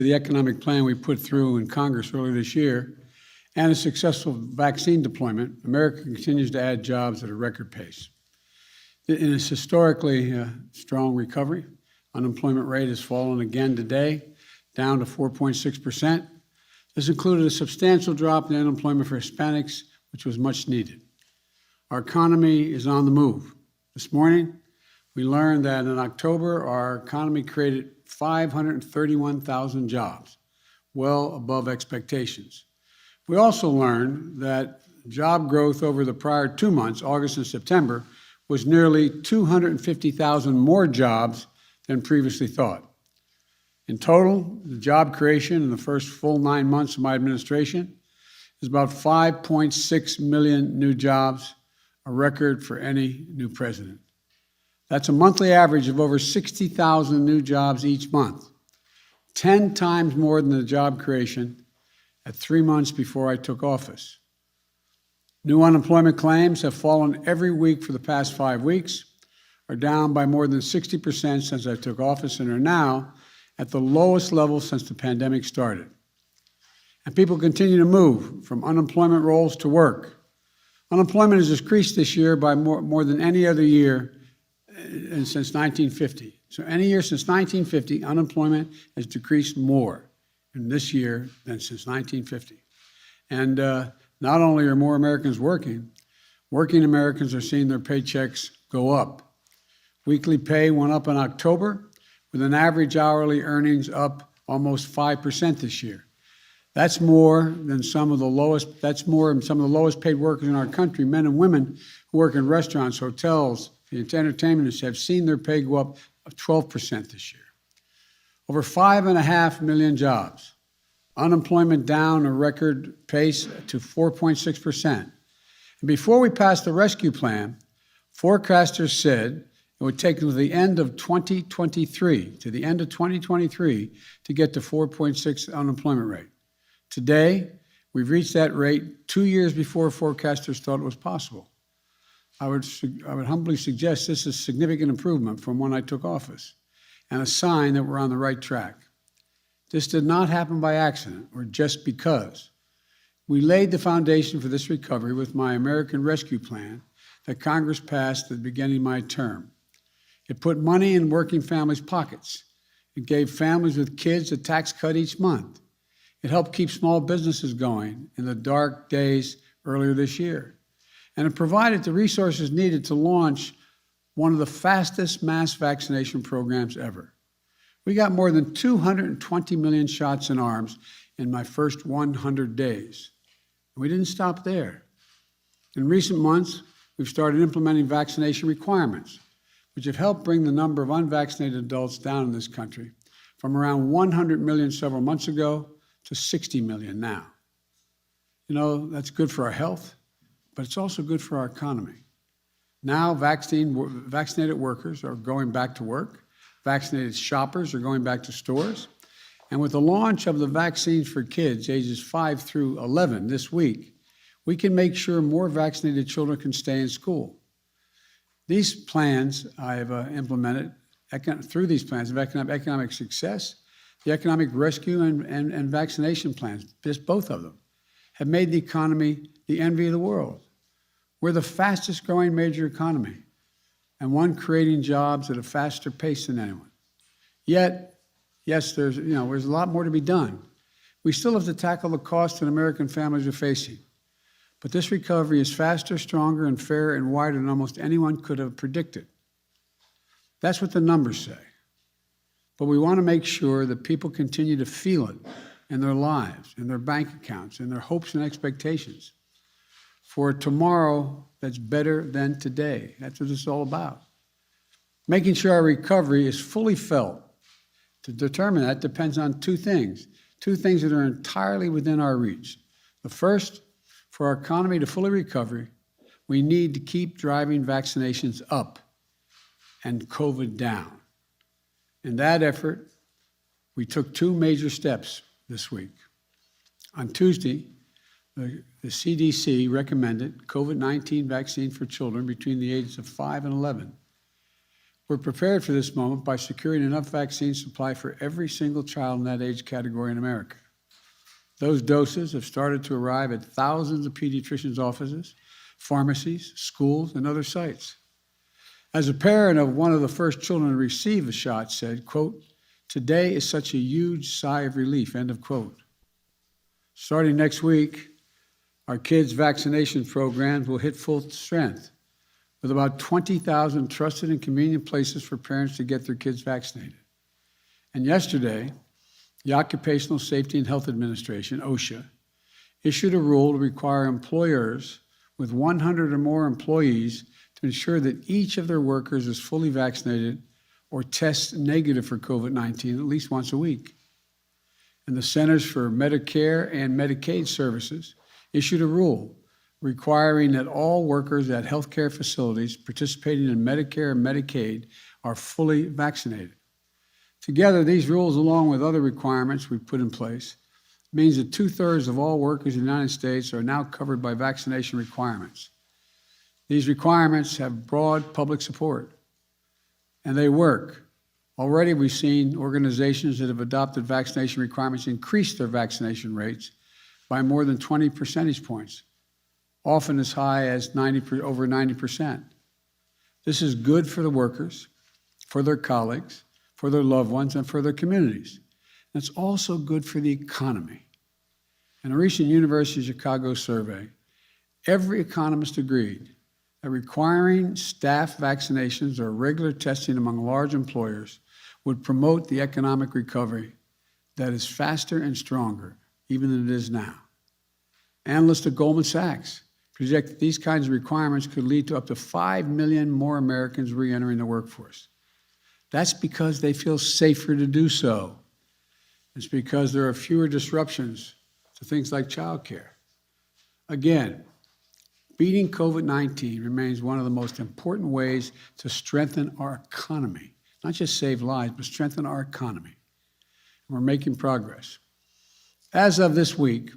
the economic plan we put through in Congress earlier this year and a successful vaccine deployment, America continues to add jobs at a record pace. In its historically strong recovery, unemployment rate has fallen again today, down to 4.6%. This included a substantial drop in unemployment for Hispanics, which was much needed. Our economy is on the move. This morning, we learned that in October, our economy created 531,000 jobs, well above expectations. We also learned that job growth over the prior 2 months, August and September, was nearly 250,000 more jobs than previously thought. In total, the job creation in the first full 9 months of my administration is about 5.6 million new jobs, a record for any new president. That's a monthly average of over 60,000 new jobs each month, 10 times more than the job creation at 3 months before I took office. New unemployment claims have fallen every week for the past 5 weeks, are down by more than 60% since I took office, and are now at the lowest level since the pandemic started. And people continue to move from unemployment rolls to work. Unemployment has decreased this year by more than any other year since 1950. So any year since 1950, unemployment has decreased more in this year than since 1950. And not only are more Americans working Americans are seeing their paychecks go up. Weekly pay went up in October, with an average hourly earnings up almost 5% this year. That's more than some of the lowest paid workers in our country, men and women who work in restaurants, hotels, the entertainment industry, have seen their pay go up 12% this year. Over 5.5 million jobs. Unemployment down a record pace to 4.6%. And before we passed the rescue plan, forecasters said it would take until the end of 2023, to get to 4.6 unemployment rate. Today, we've reached that rate 2 years before forecasters thought it was possible. I would humbly suggest this is a significant improvement from when I took office, and a sign that we're on the right track. This did not happen by accident or just because. We laid the foundation for this recovery with my American Rescue Plan that Congress passed at the beginning of my term. It put money in working families' pockets. It gave families with kids a tax cut each month. It helped keep small businesses going in the dark days earlier this year. And it provided the resources needed to launch one of the fastest mass vaccination programs ever. We got more than 220 million shots in arms in my first 100 days. We didn't stop there. In recent months, we've started implementing vaccination requirements, which have helped bring the number of unvaccinated adults down in this country from around 100 million several months ago to 60 million now. You know, that's good for our health, but it's also good for our economy. Now, vaccinated workers are going back to work. Vaccinated shoppers are going back to stores. And with the launch of the vaccines for kids ages 5 through 11 this week, we can make sure more vaccinated children can stay in school. These plans I have implemented, through these plans of economic success, the economic rescue and vaccination plans, just both of them, have made the economy the envy of the world. We're the fastest growing major economy, and one creating jobs at a faster pace than anyone. Yet, yes, there's a lot more to be done. We still have to tackle the costs that American families are facing. But this recovery is faster, stronger, and fairer and wider than almost anyone could have predicted. That's what the numbers say. But we want to make sure that people continue to feel it in their lives, in their bank accounts, in their hopes and expectations for a tomorrow that's better than today. That's what it's all about. Making sure our recovery is fully felt. To determine that depends on two things that are entirely within our reach. The first, for our economy to fully recover, we need to keep driving vaccinations up and COVID down. In that effort, we took 2 major steps this week. On Tuesday, the CDC recommended COVID-19 vaccine for children between the ages of 5 and 11, We're prepared for this moment by securing enough vaccine supply for every single child in that age category in America. Those doses have started to arrive at thousands of pediatricians' offices, pharmacies, schools, and other sites. As a parent of one of the first children to receive a shot said, quote, "Today is such a huge sigh of relief," end of quote. Starting next week, our kids' vaccination programs will hit full strength with about 20,000 trusted and convenient places for parents to get their kids vaccinated. And yesterday, the Occupational Safety and Health Administration, OSHA, issued a rule to require employers with 100 or more employees to ensure that each of their workers is fully vaccinated or tests negative for COVID-19 at least once a week. And the Centers for Medicare and Medicaid Services issued a rule requiring that all workers at healthcare facilities participating in Medicare and Medicaid are fully vaccinated. Together, these rules, along with other requirements we've put in place, means that 2/3 of all workers in the United States are now covered by vaccination requirements. These requirements have broad public support, and they work. Already we've seen organizations that have adopted vaccination requirements increase their vaccination rates by more than 20 percentage points, often as high as over 90%. This is good for the workers, for their colleagues, for their loved ones, and for their communities. And it's also good for the economy. In a recent University of Chicago survey, every economist agreed that requiring staff vaccinations or regular testing among large employers would promote the economic recovery that is faster and stronger even than it is now. Analysts at Goldman Sachs project that these kinds of requirements could lead to up to 5 million more Americans re-entering the workforce. That's because they feel safer to do so. It's because there are fewer disruptions to things like childcare. Again, beating COVID-19 remains one of the most important ways to strengthen our economy, not just save lives, but strengthen our economy. And we're making progress. As of this week,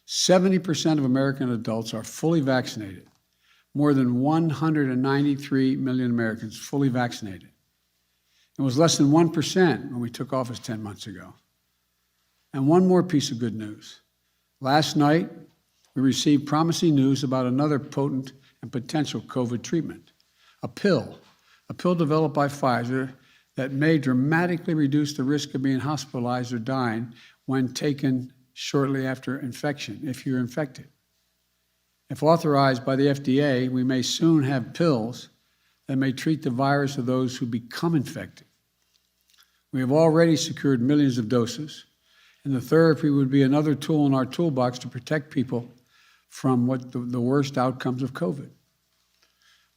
70% of American adults are fully vaccinated. More than 193 million Americans fully vaccinated. It was less than 1% when we took office 10 months ago. And one more piece of good news. Last night, we received promising news about another potent and potential COVID treatment, a pill developed by Pfizer that may dramatically reduce the risk of being hospitalized or dying when taken shortly after infection, if you're infected. If authorized by the FDA, we may soon have pills that may treat the virus of those who become infected. We have already secured millions of doses, and the therapy would be another tool in our toolbox to protect people from the worst outcomes of COVID.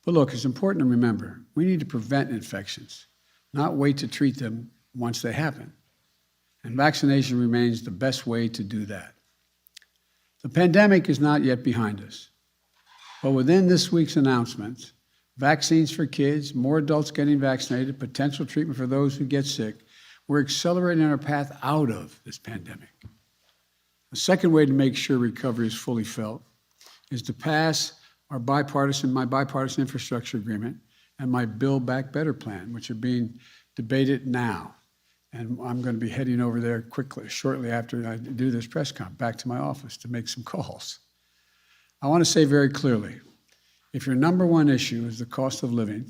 But look, it's important to remember, we need to prevent infections, not wait to treat them once they happen. And vaccination remains the best way to do that. The pandemic is not yet behind us, but within this week's announcements, vaccines for kids, more adults getting vaccinated, potential treatment for those who get sick, we're accelerating our path out of this pandemic. The second way to make sure recovery is fully felt is to pass my bipartisan infrastructure agreement and my Build Back Better plan, which are being debated now. And I'm going to be heading over there shortly after I do this press conference, back to my office to make some calls. I want to say very clearly, if your number one issue is the cost of living,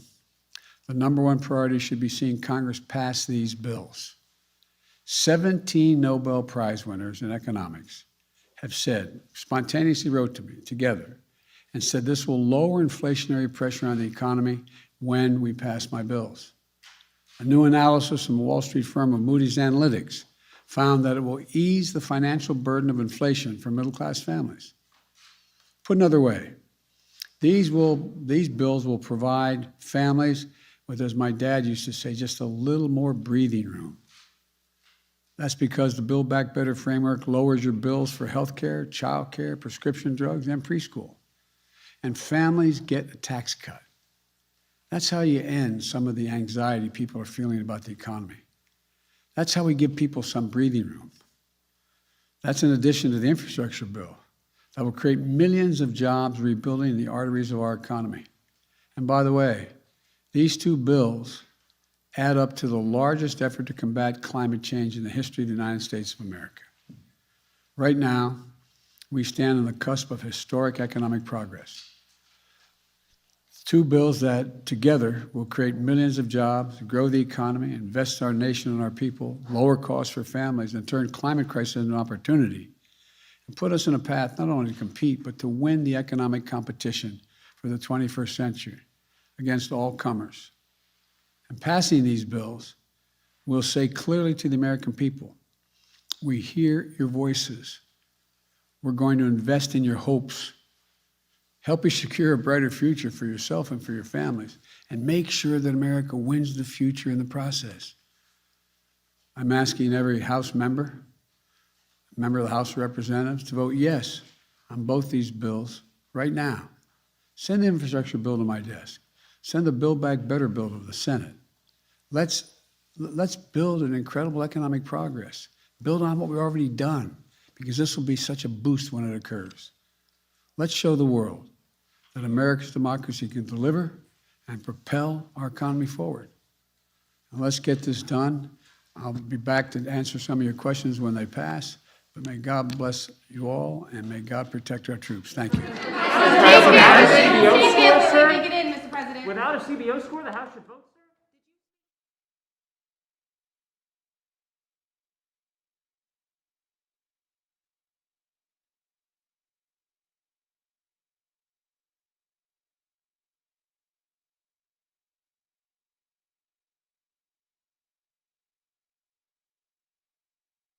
the number one priority should be seeing Congress pass these bills. 17 Nobel Prize winners in economics have said, spontaneously wrote to me together, and said this will lower inflationary pressure on the economy when we pass my bills. A new analysis from the Wall Street firm of Moody's Analytics found that it will ease the financial burden of inflation for middle-class families. Put another way, these bills will provide families with, as my dad used to say, just a little more breathing room. That's because the Build Back Better framework lowers your bills for healthcare, childcare, prescription drugs, and preschool. And families get a tax cut. That's how you end some of the anxiety people are feeling about the economy. That's how we give people some breathing room. That's in addition to the infrastructure bill that will create millions of jobs rebuilding the arteries of our economy. And by the way, these two bills add up to the largest effort to combat climate change in the history of the United States of America. Right now, we stand on the cusp of historic economic progress. Two bills that together will create millions of jobs, grow the economy, invest our nation and our people, lower costs for families, and turn climate crisis into an opportunity, and put us in a path not only to compete, but to win the economic competition for the 21st century against all comers. And passing these bills will say clearly to the American people, we hear your voices. We're going to invest in your hopes, help you secure a brighter future for yourself and for your families, and make sure that America wins the future in the process. I'm asking every House member of the House of Representatives to vote yes on both these bills right now. Send the infrastructure bill to my desk. Send the Build Back Better bill to the Senate. Let's build an incredible economic progress. Build on what we've already done, because this will be such a boost when it occurs. Let's show the world that America's democracy can deliver and propel our economy forward. And let's get this done. I'll be back to answer some of your questions when they pass, but may God bless you all, and may God protect our troops. Thank you. Without a CBO score, the House should vote.